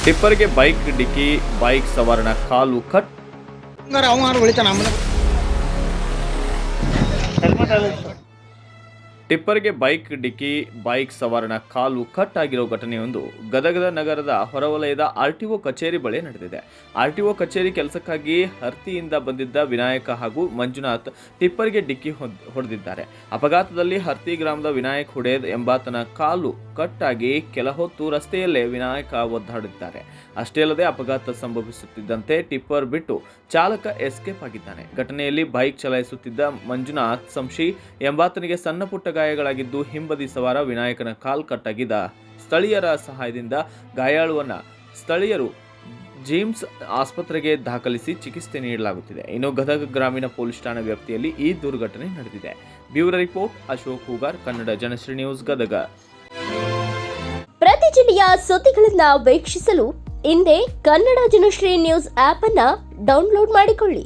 ಟಿಪ್ಪರ್ಗೆ bike ಡಿಕ್ಕಿ, bike ಸವಾರನ ಕಾಲು cut. ಟಿಪ್ಪರ್ಗೆ bike ಡಿಕ್ಕಿ, bike ಸವಾರನ ಕಾಲು cut ಆಗಿರೋ ಘಟನೆಯೊಂದು ಗದಗ ನಗರದ ಹೊರವಲಯದ ಆರ್ಟಿಒ ಕಚೇರಿ ಬಳಿ ನಡೆದಿದೆ. ಆರ್ಟಿಒ ಕಚೇರಿ ಕೆಲಸಕ್ಕಾಗಿ ಹರ್ತಿಯಿಂದ ಬಂದಿದ್ದ ವಿನಾಯಕ ಹಾಗೂ ಮಂಜುನಾಥ್ ಟಿಪ್ಪರ್ಗೆ ಡಿಕ್ಕಿ ಹೊಡೆದಿದ್ದಾರೆ. ಅಪಘಾತದಲ್ಲಿ ಹರ್ತಿ ಗ್ರಾಮದ ವಿನಾಯಕ್ ಹುಡೇದ್ ಎಂಬಾತನ ಕಾಲು ಕಟ್ ಆಗಿ ಕೆಲ ಹೊತ್ತು ರಸ್ತೆಯಲ್ಲೇ ವಿನಾಯಕ ಒದ್ದಾಡಿದ್ದಾರೆ. ಅಷ್ಟೇ ಅಲ್ಲದೆ ಅಪಘಾತ ಸಂಭವಿಸುತ್ತಿದ್ದಂತೆ ಟಿಪ್ಪರ್ ಬಿಟ್ಟು ಚಾಲಕ ಎಸ್ಕೇಪ್ ಆಗಿದ್ದಾನೆ. ಘಟನೆಯಲ್ಲಿ ಬೈಕ್ ಚಲಾಯಿಸುತ್ತಿದ್ದ ಮಂಜುನಾಥ್ ಸಂಶಿ ಎಂಬಾತನಿಗೆ ಸಣ್ಣ ಪುಟ್ಟ ಗಾಯಗಳಾಗಿದ್ದು, ಹಿಂಬದಿ ಸವಾರ ವಿನಾಯಕನ ಕಾಲ್ ಕಟ್ಟಾಗಿದ್ದ. ಸ್ಥಳೀಯರ ಸಹಾಯದಿಂದ ಗಾಯಾಳುವನ್ನ ಸ್ಥಳೀಯರು ಜಿಮ್ಸ್ ಆಸ್ಪತ್ರೆಗೆ ದಾಖಲಿಸಿ ಚಿಕಿತ್ಸೆ ನೀಡಲಾಗುತ್ತಿದೆ. ಇನ್ನು ಗದಗ ಗ್ರಾಮೀಣ ಪೊಲೀಸ್ ಠಾಣಾ ವ್ಯಾಪ್ತಿಯಲ್ಲಿ ಈ ದುರ್ಘಟನೆ ನಡೆದಿದೆ. Bureau report Ashok Hoogar, Kannada Janashree news, Gadag. ಪ್ರತಿ ಜಿಲ್ಲೆಯ ಸುದ್ದಿಗಳನ್ನು ವೀಕ್ಷಿಸಲು ಹಿಂದೆ ಕನ್ನಡ ಜನಶ್ರೀ ನ್ಯೂಸ್ ಆಪ್ ಅನ್ನು ಡೌನ್ಲೋಡ್ ಮಾಡಿಕೊಳ್ಳಿ.